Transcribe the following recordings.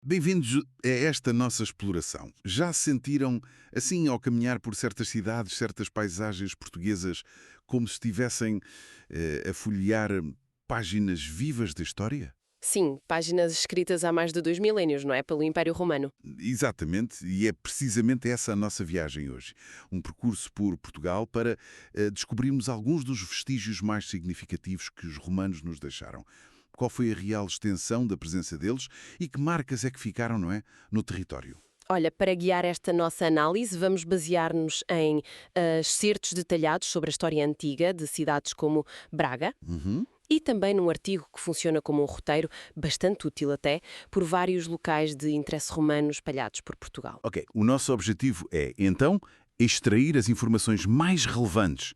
Bem-vindos a esta nossa exploração. Já sentiram, assim, ao caminhar por certas cidades, certas paisagens portuguesas, como se estivessem a folhear páginas vivas da história? Sim, páginas escritas há mais de 2 milénios, não é? Pelo Império Romano. Exatamente, e é precisamente essa a nossa viagem hoje. Um percurso por Portugal para descobrirmos alguns dos vestígios mais significativos que os romanos nos deixaram. Qual foi a real extensão da presença deles e que marcas é que ficaram, não é, no território? Olha, para guiar esta nossa análise, vamos basear-nos em excertos detalhados sobre a história antiga de cidades como Braga Uhum. e também num artigo que funciona como um roteiro, bastante útil até, por vários locais de interesse romano espalhados por Portugal. Ok, o nosso objetivo é, então, extrair as informações mais relevantes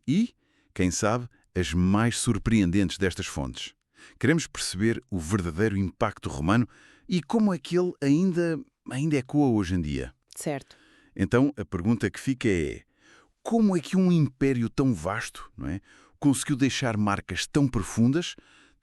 e, quem sabe, as mais surpreendentes destas fontes. Queremos perceber o verdadeiro impacto romano e como é que ele ainda ecoa hoje em dia. Certo. Então, a pergunta que fica é: como é que um império tão vasto, não é, conseguiu deixar marcas tão profundas,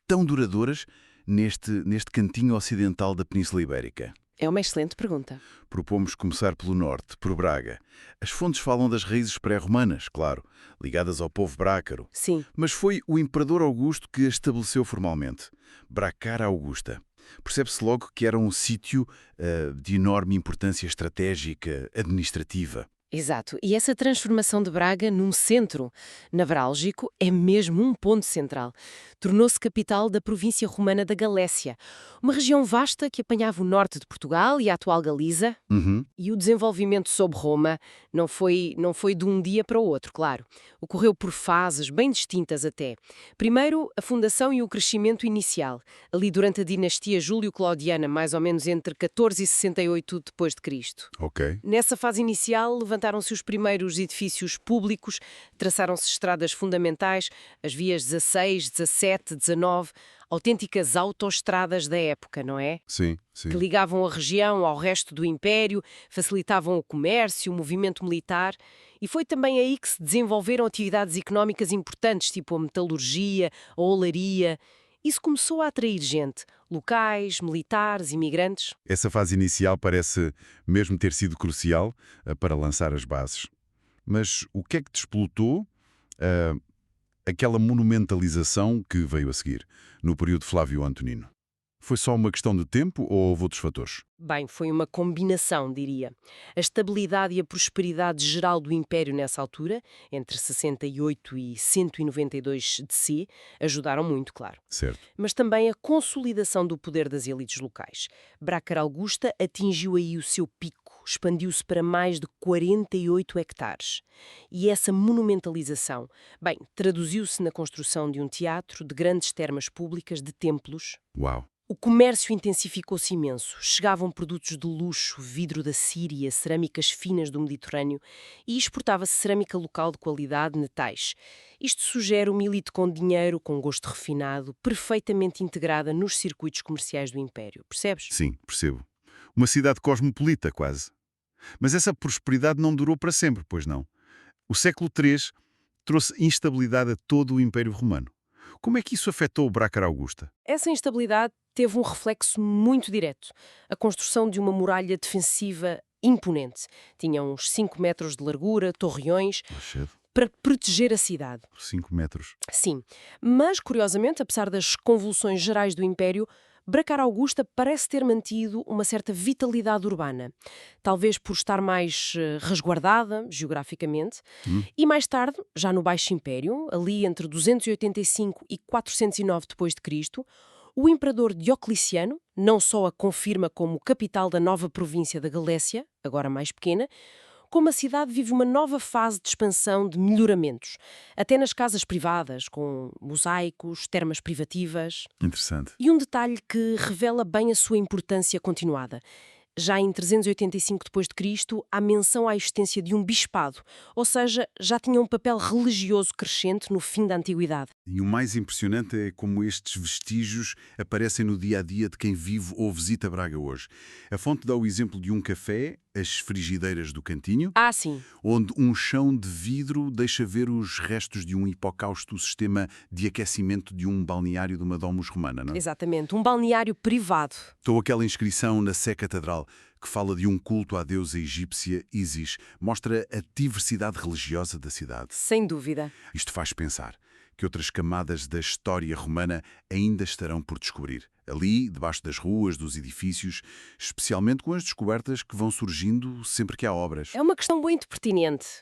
tão duradouras, neste cantinho ocidental da Península Ibérica? É uma excelente pergunta. Propomos começar pelo norte, por Braga. As fontes falam das raízes pré-romanas, claro, ligadas ao povo brácaro. Sim. Mas foi o imperador Augusto que a estabeleceu formalmente. Bracara Augusta. Percebe-se logo que era um sítio de enorme importância estratégica, administrativa. Exato. E essa transformação de Braga num centro nevrálgico é mesmo um ponto central. Tornou-se capital da província romana da Galécia, uma região vasta que apanhava o norte de Portugal e a atual Galiza. Uhum. E o desenvolvimento sob Roma não foi de um dia para o outro, claro. Ocorreu por fases bem distintas até. Primeiro, a fundação e o crescimento inicial, ali durante a dinastia Júlio-Claudiana, mais ou menos entre 14 e 68 depois de Cristo. Ok. Nessa fase inicial, levantaram-se os primeiros edifícios públicos, traçaram-se estradas fundamentais, as vias 16, 17, 19, autênticas autoestradas da época, não é? Sim, Que sim. ligavam a região ao resto do Império, facilitavam o comércio, o movimento militar, e foi também aí que se desenvolveram atividades económicas importantes, tipo a metalurgia, a olaria. Isso começou a atrair gente, locais, militares, imigrantes. Essa fase inicial parece mesmo ter sido crucial para lançar as bases. Mas o que é que despolutou ah, aquela monumentalização que veio a seguir, no período Flávio Antonino? Foi só uma questão de tempo ou houve outros fatores? Bem, foi uma combinação, diria. A estabilidade e a prosperidade geral do Império nessa altura, entre 68 e 192 de si, ajudaram muito, claro. Certo. Mas também a consolidação do poder das elites locais. Brácara Augusta atingiu aí o seu pico, expandiu-se para mais de 48 hectares. E essa monumentalização, bem, traduziu-se na construção de um teatro, de grandes termas públicas, de templos. Uau. O comércio intensificou-se imenso. Chegavam produtos de luxo, vidro da Síria, cerâmicas finas do Mediterrâneo e exportava-se cerâmica local de qualidade, metais. Isto sugere uma elite com dinheiro, com gosto refinado, perfeitamente integrada nos circuitos comerciais do Império. Percebes? Sim, percebo. Uma cidade cosmopolita, quase. Mas essa prosperidade não durou para sempre, pois não. O século III trouxe instabilidade a todo o Império Romano. Como é que isso afetou o Brácara Augusta? Essa instabilidade teve um reflexo muito direto. A construção de uma muralha defensiva imponente. Tinha uns 5 metros de largura, torreões, Cedo. para proteger a cidade. 5 metros. Sim, mas curiosamente, apesar das convulsões gerais do Império, Bracara Augusta parece ter mantido uma certa vitalidade urbana, talvez por estar mais resguardada geograficamente, Hum? e mais tarde, já no Baixo Império, ali entre 285 e 409 depois de Cristo, o imperador Diocleciano não só a confirma como capital da nova província da Galécia, agora mais pequena, como a cidade vive uma nova fase de expansão de melhoramentos, até nas casas privadas, com mosaicos, termas privativas. Interessante. E um detalhe que revela bem a sua importância continuada. Já em 385 depois de Cristo, há menção à existência de um bispado, ou seja, já tinha um papel religioso crescente no fim da antiguidade. E o mais impressionante é como estes vestígios aparecem no dia a dia de quem vive ou visita Braga hoje. A fonte dá o exemplo de um café as frigideiras do cantinho, Ah, sim. onde um chão de vidro deixa ver os restos de um hipocausto sistema de aquecimento de um balneário de uma domus romana, não é? Exatamente. Um balneário privado. Ou aquela inscrição na Sé Catedral que fala de um culto à deusa egípcia Isis, mostra a diversidade religiosa da cidade. Sem dúvida. Isto faz pensar que outras camadas da história romana ainda estarão por descobrir. Ali, debaixo das ruas, dos edifícios, especialmente com as descobertas que vão surgindo sempre que há obras. É uma questão muito pertinente.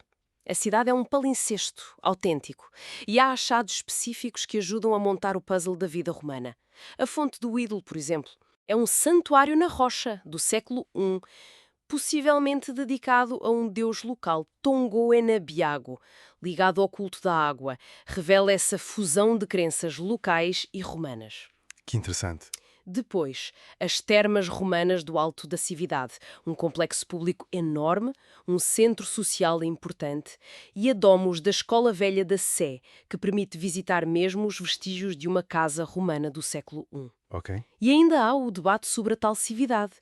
A cidade é um palincesto autêntico e há achados específicos que ajudam a montar o puzzle da vida romana. A fonte do ídolo, por exemplo, é um santuário na rocha do século I, possivelmente dedicado a um deus local, Tongo Enabiago, ligado ao culto da água. Revela essa fusão de crenças locais e romanas. Que interessante. Depois, as termas romanas do Alto da Cividade, um complexo público enorme, um centro social importante, e a domus da Escola Velha da Sé, que permite visitar mesmo os vestígios de uma casa romana do século I. Ok. E ainda há o debate sobre a tal cividade,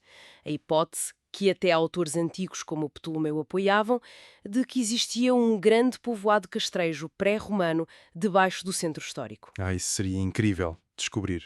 a hipótese que até autores antigos como Ptolomeu apoiavam, de que existia um grande povoado castrejo pré-romano debaixo do centro histórico. Isso seria incrível descobrir.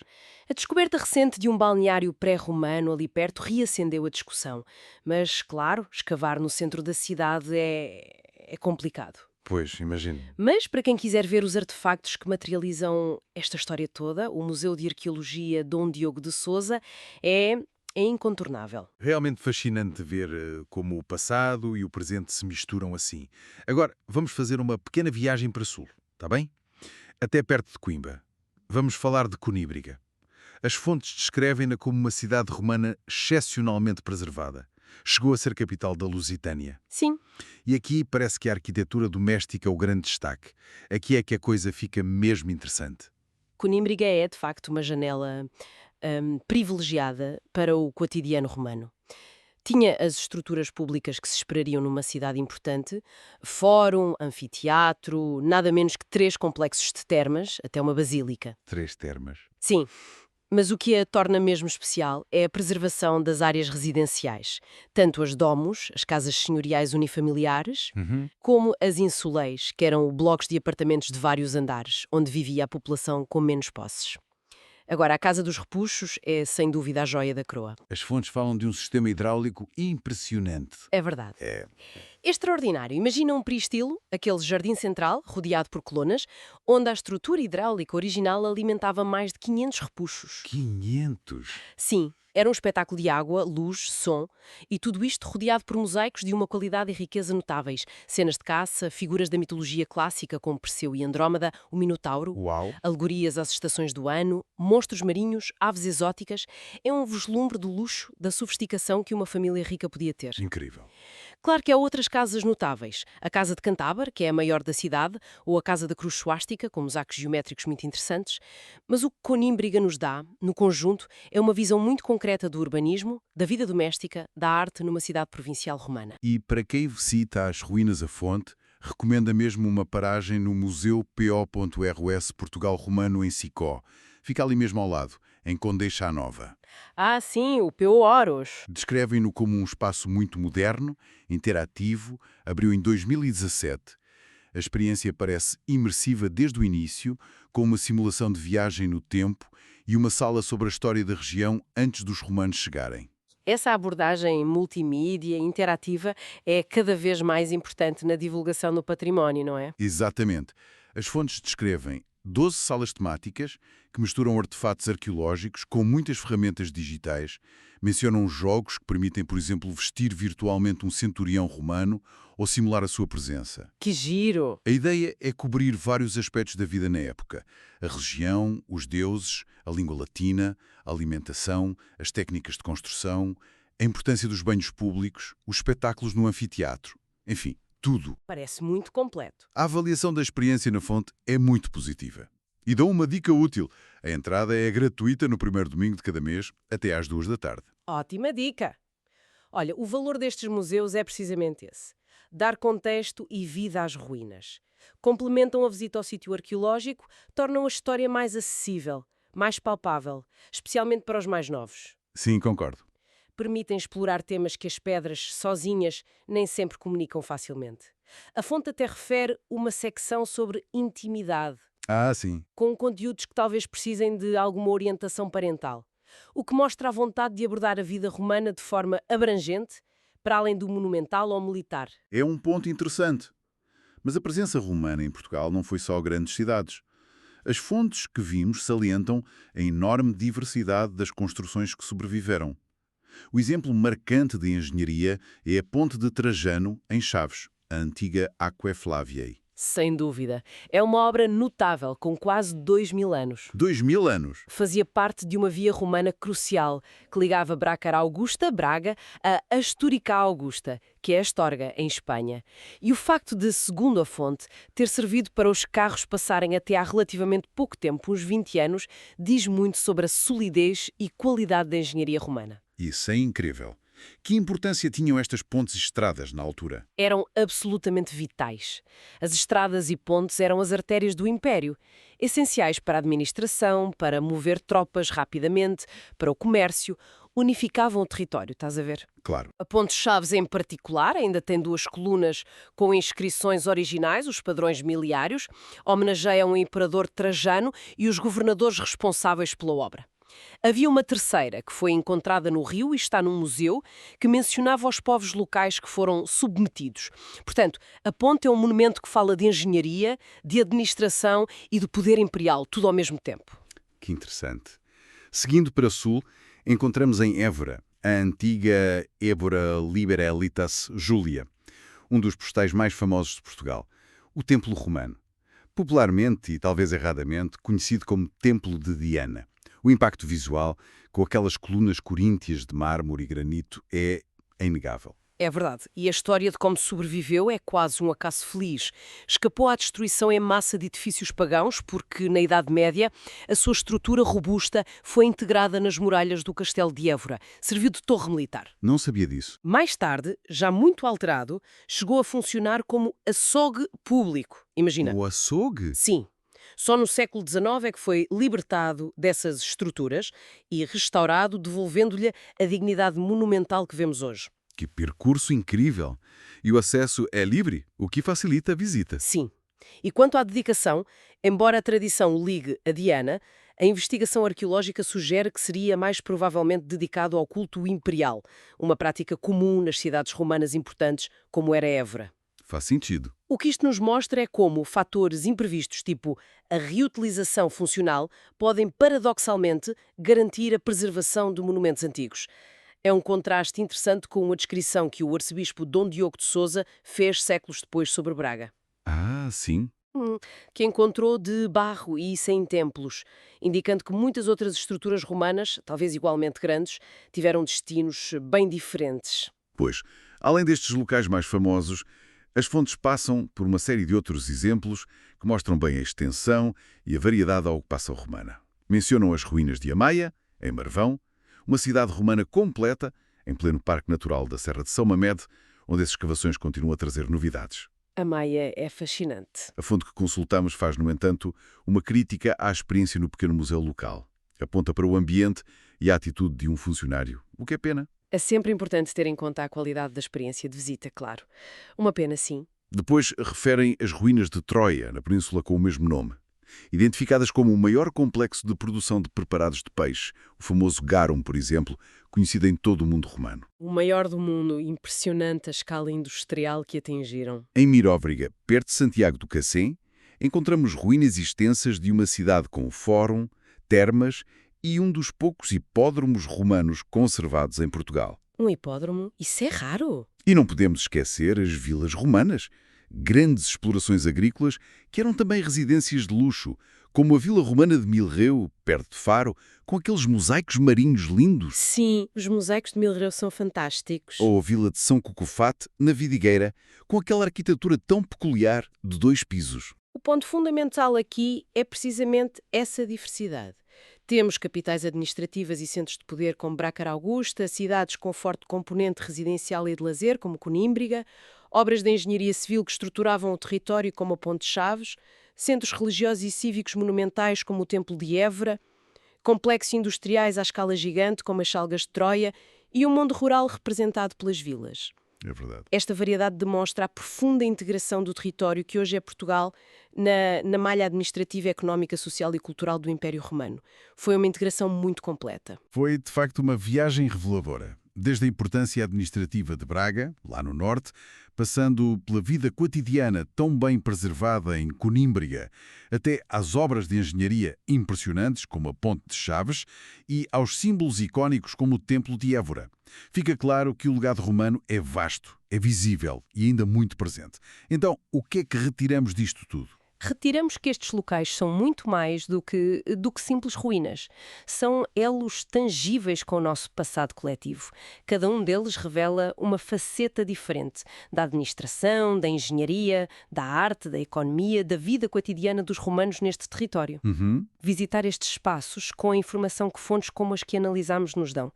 A descoberta recente de um balneário pré-romano ali perto reacendeu a discussão, mas, claro, escavar no centro da cidade é complicado. Pois, imagino. Mas, para quem quiser ver os artefactos que materializam esta história toda, o Museu de Arqueologia Dom Diogo de Sousa é incontornável. Realmente fascinante ver como o passado e o presente se misturam assim. Agora, vamos fazer uma pequena viagem para sul, está bem? Até perto de Coimbra. Vamos falar de Coníbriga. As fontes descrevem-na como uma cidade romana excepcionalmente preservada. Chegou a ser capital da Lusitânia. Sim. E aqui parece que a arquitetura doméstica é o grande destaque. Aqui é que a coisa fica mesmo interessante. Conímbriga é, de facto, uma janela privilegiada para o cotidiano romano. Tinha as estruturas públicas que se esperariam numa cidade importante, fórum, anfiteatro, nada menos que 3 complexos de termas, até uma basílica. 3 termas. Sim, mas o que a torna mesmo especial é a preservação das áreas residenciais, tanto as domos, as casas senhoriais unifamiliares, como as insuleis, que eram blocos de apartamentos de vários andares, onde vivia a população com menos posses. Agora, a Casa dos Repuxos é, sem dúvida, a joia da coroa. As fontes falam de um sistema hidráulico impressionante. É verdade. Extraordinário. Imagina um peristilo, aquele jardim central, rodeado por colunas, onde a estrutura hidráulica original alimentava mais de 500 repuxos. 500? Sim, era um espetáculo de água, luz, som, e tudo isto rodeado por mosaicos de uma qualidade e riqueza notáveis. Cenas de caça, figuras da mitologia clássica como Perseu e Andrómeda, o Minotauro, Uau! alegorias às estações do ano, monstros marinhos, aves exóticas. É um vislumbre do luxo, da sofisticação que uma família rica podia ter. Incrível. Claro que há outras casas notáveis. A Casa de Cantábar, que é a maior da cidade, ou a Casa da Cruz Suástica, com mosaics geométricos muito interessantes. Mas o que Conímbriga nos dá, no conjunto, é uma visão muito concreta do urbanismo, da vida doméstica, da arte numa cidade provincial romana. E para quem visita as ruínas a fonte, recomenda mesmo uma paragem no Museu PO.RS Portugal Romano em Sicó. Fica ali mesmo ao lado, em Condeixa Nova. Ah, sim, o Peu Horus. Descrevem-no como um espaço muito moderno, interativo, abriu em 2017. A experiência parece imersiva desde o início, com uma simulação de viagem no tempo e uma sala sobre a história da região antes dos romanos chegarem. Essa abordagem multimídia, interativa, é cada vez mais importante na divulgação do património, não é? Exatamente. As fontes descrevem 12 salas temáticas que misturam artefatos arqueológicos com muitas ferramentas digitais. Mencionam jogos que permitem, por exemplo, vestir virtualmente um centurião romano ou simular a sua presença. Que giro! A ideia é cobrir vários aspectos da vida na época. A religião, os deuses, a língua latina, a alimentação, as técnicas de construção, a importância dos banhos públicos, os espetáculos no anfiteatro. Enfim, tudo. Parece muito completo. A avaliação da experiência na fonte é muito positiva. E dou uma dica útil. A entrada é gratuita no primeiro domingo de cada mês, até às 2 da tarde. Ótima dica! Olha, o valor destes museus é precisamente esse. Dar contexto e vida às ruínas. Complementam a visita ao sítio arqueológico, tornam a história mais acessível, mais palpável, especialmente para os mais novos. Sim, concordo. permitem explorar temas que as pedras, sozinhas, nem sempre comunicam facilmente. A fonte até refere uma secção sobre intimidade, Ah, sim. com conteúdos que talvez precisem de alguma orientação parental, o que mostra a vontade de abordar a vida romana de forma abrangente, para além do monumental ou militar. É um ponto interessante. Mas a presença romana em Portugal não foi só grandes cidades. As fontes que vimos salientam a enorme diversidade das construções que sobreviveram. O exemplo marcante de engenharia é a Ponte de Trajano, em Chaves, a antiga Aquae Flaviae. Sem dúvida. É uma obra notável, com quase 2000 anos. 2000 anos! Fazia parte de uma via romana crucial que ligava Brácara Augusta, Braga, a Astúrica Augusta, que é Astorga, em Espanha. E o facto de, segundo a fonte, ter servido para os carros passarem até há relativamente pouco tempo, uns 20 anos, diz muito sobre a solidez e qualidade da engenharia romana. Isso é incrível. Que importância tinham estas pontes e estradas na altura? Eram absolutamente vitais. As estradas e pontes eram as artérias do Império, essenciais para a administração, para mover tropas rapidamente, para o comércio, unificavam o território, estás a ver? Claro. A Ponte Chaves, em particular, ainda tem 2 colunas com inscrições originais, os padrões miliários, homenageiam o imperador Trajano e os governadores responsáveis pela obra. Havia uma terceira, que foi encontrada no Rio e está num museu, que mencionava os povos locais que foram submetidos. Portanto, a ponte é um monumento que fala de engenharia, de administração e do poder imperial, tudo ao mesmo tempo. Que interessante. Seguindo para sul, encontramos em Évora a antiga Ébora Liberalitas Julia, um dos postais mais famosos de Portugal, o Templo Romano. Popularmente, e talvez erradamente, conhecido como Templo de Diana. O impacto visual, com aquelas colunas coríntias de mármore e granito, é inegável. É verdade. E a história de como sobreviveu é quase um acaso feliz. Escapou à destruição em massa de edifícios pagãos porque, na Idade Média, a sua estrutura robusta foi integrada nas muralhas do Castelo de Évora. Serviu de torre militar. Não sabia disso. Mais tarde, já muito alterado, chegou a funcionar como açougue público. Imagina. O açougue? Sim. Só no século XIX é que foi libertado dessas estruturas e restaurado, devolvendo-lhe a dignidade monumental que vemos hoje. Que percurso incrível! E o acesso é livre, o que facilita a visita. Sim. E quanto à dedicação, embora a tradição o ligue a Diana, a investigação arqueológica sugere que seria mais provavelmente dedicado ao culto imperial, uma prática comum nas cidades romanas importantes, como era Évora. Faz sentido. O que isto nos mostra é como fatores imprevistos, tipo a reutilização funcional, podem paradoxalmente garantir a preservação de monumentos antigos. É um contraste interessante com a descrição que o arcebispo Dom Diogo de Sousa fez séculos depois sobre Braga. Ah, sim. Que encontrou de barro e sem templos, indicando que muitas outras estruturas romanas, talvez igualmente grandes, tiveram destinos bem diferentes. Pois, além destes locais mais famosos, as fontes passam por uma série de outros exemplos que mostram bem a extensão e a variedade da ocupação romana. Mencionam as ruínas de Amaia, em Marvão, uma cidade romana completa, em pleno Parque Natural da Serra de São Mamede, onde as escavações continuam a trazer novidades. A Maia é fascinante. A fonte que consultamos faz, no entanto, uma crítica à experiência no pequeno museu local. Aponta para o ambiente e a atitude de um funcionário, o que é pena. É sempre importante ter em conta a qualidade da experiência de visita, claro. Uma pena, sim. Depois referem as ruínas de Troia, na península com o mesmo nome. Identificadas como o maior complexo de produção de preparados de peixe, o famoso garum, por exemplo, conhecido em todo o mundo romano. O maior do mundo, impressionante a escala industrial que atingiram. Em Miróbriga, perto de Santiago do Cacém, encontramos ruínas extensas de uma cidade com fórum, termas e um dos poucos hipódromos romanos conservados em Portugal. Um hipódromo? Isso é raro. E não podemos esquecer as vilas romanas, grandes explorações agrícolas que eram também residências de luxo, como a Vila Romana de Milreu, perto de Faro, com aqueles mosaicos marinhos lindos. Sim, os mosaicos de Milreu são fantásticos. Ou a Vila de São Cucufate, na Vidigueira, com aquela arquitetura tão peculiar de 2 pisos. O ponto fundamental aqui é precisamente essa diversidade. Temos capitais administrativas e centros de poder como Brácara Augusta, cidades com forte componente residencial e de lazer, como Conímbriga, obras de engenharia civil que estruturavam o território, como a Ponte Chaves, centros religiosos e cívicos monumentais, como o Templo de Évora, complexos industriais à escala gigante, como as Salgas de Troia, e o mundo rural representado pelas vilas. É verdade. Esta variedade demonstra a profunda integração do território que hoje é Portugal na malha administrativa, económica, social e cultural do Império Romano. Foi uma integração muito completa. Foi, de facto, uma viagem reveladora. Desde a importância administrativa de Braga, lá no norte, passando pela vida cotidiana tão bem preservada em Conímbriga, até às obras de engenharia impressionantes, como a Ponte de Chaves, e aos símbolos icónicos como o Templo de Évora. Fica claro que o legado romano é vasto, é visível e ainda muito presente. Então, o que é que retiramos disto tudo? Retiramos que estes locais são muito mais do que simples ruínas. São elos tangíveis com o nosso passado coletivo. Cada um deles revela uma faceta diferente da administração, da engenharia, da arte, da economia, da vida cotidiana dos romanos neste território. Visitar estes espaços com a informação que fontes como as que analisamos nos dão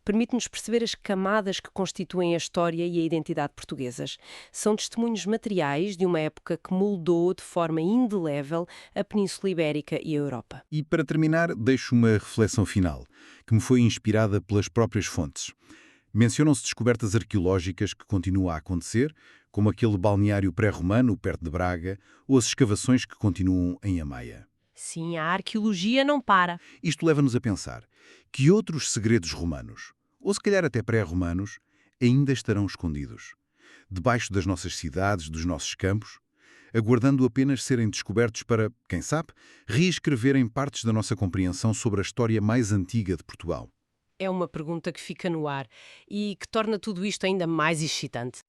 permite-nos perceber as camadas que constituem a história e a identidade portuguesas. São testemunhos materiais de uma época que moldou de forma indelével a Península Ibérica e a Europa. E para terminar, deixo uma reflexão final, que me foi inspirada pelas próprias fontes. Mencionam-se descobertas arqueológicas que continuam a acontecer, como aquele balneário pré-romano perto de Braga, ou as escavações que continuam em Amaia. Sim, a arqueologia não para. Isto leva-nos a pensar que outros segredos romanos, ou se calhar até pré-romanos, ainda estarão escondidos, debaixo das nossas cidades, dos nossos campos, aguardando apenas serem descobertos para, quem sabe, reescreverem partes da nossa compreensão sobre a história mais antiga de Portugal. É uma pergunta que fica no ar e que torna tudo isto ainda mais excitante.